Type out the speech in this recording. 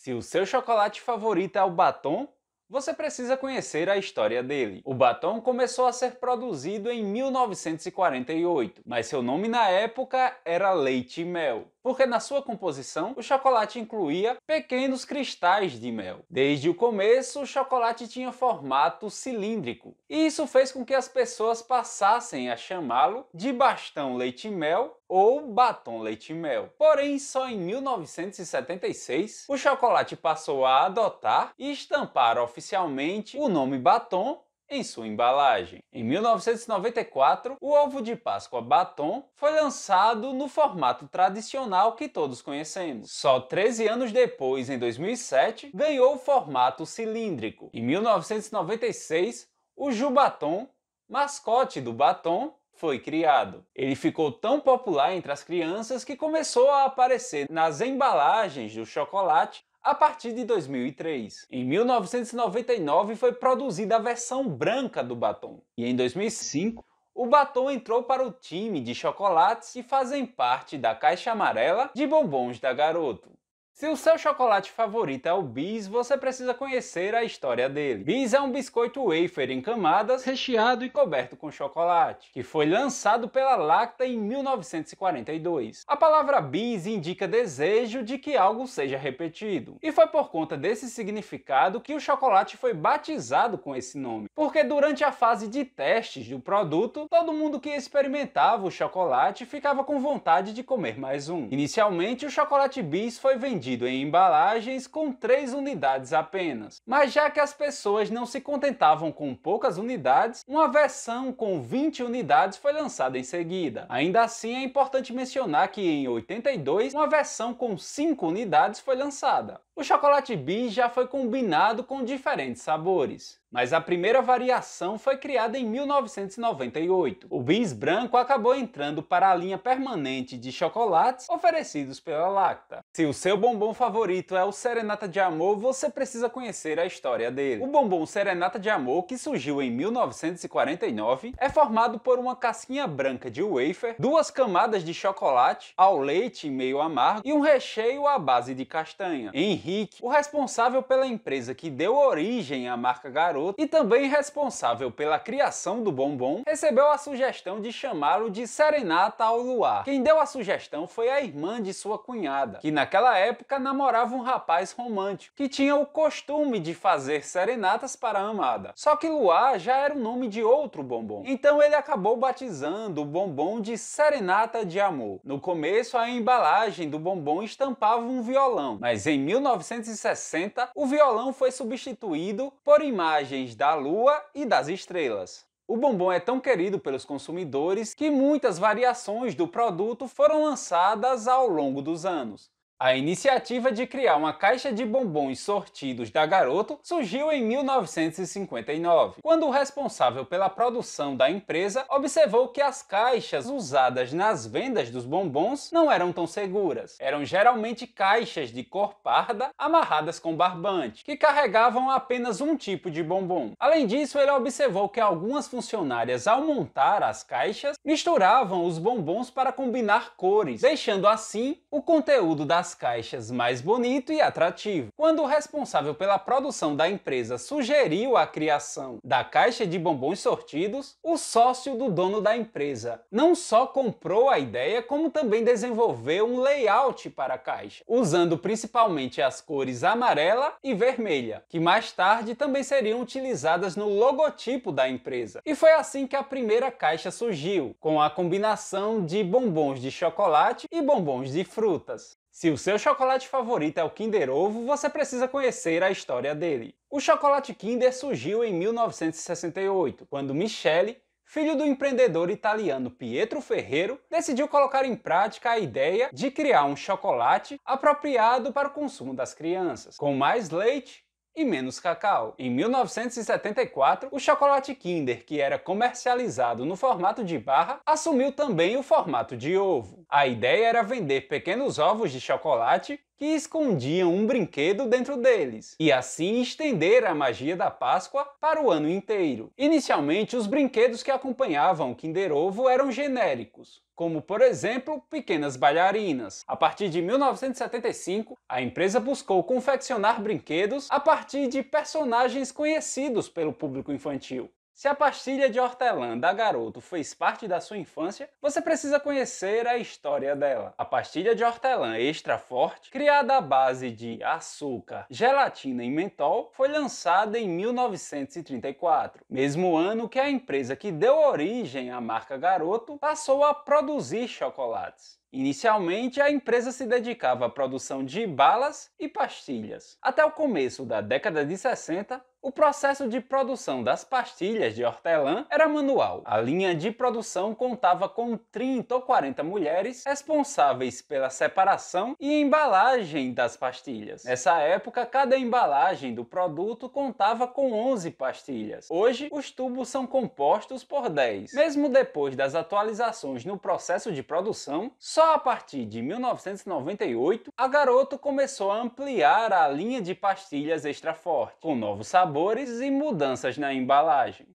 Se o seu chocolate favorito é o Baton, você precisa conhecer a história dele. O Baton começou a ser produzido em 1948, mas seu nome na época era Leite e Mel, porque na sua composição o chocolate incluía pequenos cristais de mel. Desde o começo, o chocolate tinha formato cilíndrico, e isso fez com que as pessoas passassem a chamá-lo de Bastão Leite e Mel ou Batom Leite e Mel. Porém, só em 1976, o chocolate passou a adotar e estampar oficialmente o nome Batom em sua embalagem. Em 1994, o ovo de Páscoa Batom foi lançado no formato tradicional que todos conhecemos. Só 13 anos depois, em 2007, ganhou o formato cilíndrico. Em 1996, o Jubaton, mascote do Batom, foi criado. Ele ficou tão popular entre as crianças que começou a aparecer nas embalagens do chocolate a partir de 2003. Em 1999 foi produzida a versão branca do Batom. E em 2005, o Batom entrou para o time de chocolates que fazem parte da caixa amarela de bombons da Garoto. Se o seu chocolate favorito é o Bis, você precisa conhecer a história dele. Bis é um biscoito wafer em camadas, recheado e coberto com chocolate, que foi lançado pela Lacta em 1942. A palavra Bis indica desejo de que algo seja repetido, e foi por conta desse significado que o chocolate foi batizado com esse nome, porque durante a fase de testes do produto, todo mundo que experimentava o chocolate ficava com vontade de comer mais um. Inicialmente, o chocolate Bis foi vendido em embalagens com 3 unidades apenas. Mas já que as pessoas não se contentavam com poucas unidades, uma versão com 20 unidades foi lançada em seguida. Ainda assim, é importante mencionar que em 82, uma versão com 5 unidades foi lançada. O chocolate Bis já foi combinado com diferentes sabores, mas a primeira variação foi criada em 1998. O Bis branco acabou entrando para a linha permanente de chocolates oferecidos pela Lacta. Se o seu bombom favorito é o Serenata de Amor, você precisa conhecer a história dele. O bombom Serenata de Amor, que surgiu em 1949, é formado por uma casquinha branca de wafer, 2 camadas de chocolate ao leite meio amargo e um recheio à base de castanha. Henrique, o responsável pela empresa que deu origem à marca Garoto e também responsável pela criação do bombom, recebeu a sugestão de chamá-lo de Serenata ao Luar. Quem deu a sugestão foi a irmã de sua cunhada, que naquela época namorava um rapaz romântico, que tinha o costume de fazer serenatas para a amada. Só que Luar já era o nome de outro bombom, então ele acabou batizando o bombom de Serenata de Amor. No começo, a embalagem do bombom estampava um violão, mas em 1960, o violão foi substituído por imagens da lua e das estrelas. O bombom é tão querido pelos consumidores que muitas variações do produto foram lançadas ao longo dos anos. A iniciativa de criar uma caixa de bombons sortidos da Garoto surgiu em 1959, quando o responsável pela produção da empresa observou que as caixas usadas nas vendas dos bombons não eram tão seguras. Eram geralmente caixas de cor parda amarradas com barbante, que carregavam apenas um tipo de bombom. Além disso, ele observou que algumas funcionárias, ao montar as caixas, misturavam os bombons para combinar cores, deixando assim o conteúdo das caixas mais bonito e atrativo. Quando o responsável pela produção da empresa sugeriu a criação da caixa de bombons sortidos, o sócio do dono da empresa não só comprou a ideia, como também desenvolveu um layout para a caixa, usando principalmente as cores amarela e vermelha, que mais tarde também seriam utilizadas no logotipo da empresa. E foi assim que a primeira caixa surgiu, com a combinação de bombons de chocolate e bombons de frutas. Se o seu chocolate favorito é o Kinder Ovo, você precisa conhecer a história dele. O chocolate Kinder surgiu em 1968, quando Michele, filho do empreendedor italiano Pietro Ferrero, decidiu colocar em prática a ideia de criar um chocolate apropriado para o consumo das crianças, com mais leite e menos cacau. Em 1974, o chocolate Kinder, que era comercializado no formato de barra, assumiu também o formato de ovo. A ideia era vender pequenos ovos de chocolate que escondiam um brinquedo dentro deles, e assim estender a magia da Páscoa para o ano inteiro. Inicialmente, os brinquedos que acompanhavam o Kinder Ovo eram genéricos, como, por exemplo, pequenas bailarinas. A partir de 1975, a empresa buscou confeccionar brinquedos a partir de personagens conhecidos pelo público infantil. Se a pastilha de hortelã da Garoto fez parte da sua infância, você precisa conhecer a história dela. A pastilha de hortelã extra forte, criada à base de açúcar, gelatina e mentol, foi lançada em 1934, mesmo ano que a empresa que deu origem à marca Garoto passou a produzir chocolates. Inicialmente, a empresa se dedicava à produção de balas e pastilhas. Até o começo da década de 60, o processo de produção das pastilhas de hortelã era manual. A linha de produção contava com 30 ou 40 mulheres responsáveis pela separação e embalagem das pastilhas. Nessa época, cada embalagem do produto contava com 11 pastilhas. Hoje, os tubos são compostos por 10. Mesmo depois das atualizações no processo de produção, só a partir de 1998, a Garoto começou a ampliar a linha de pastilhas extra forte, com novos sabores e mudanças na embalagem.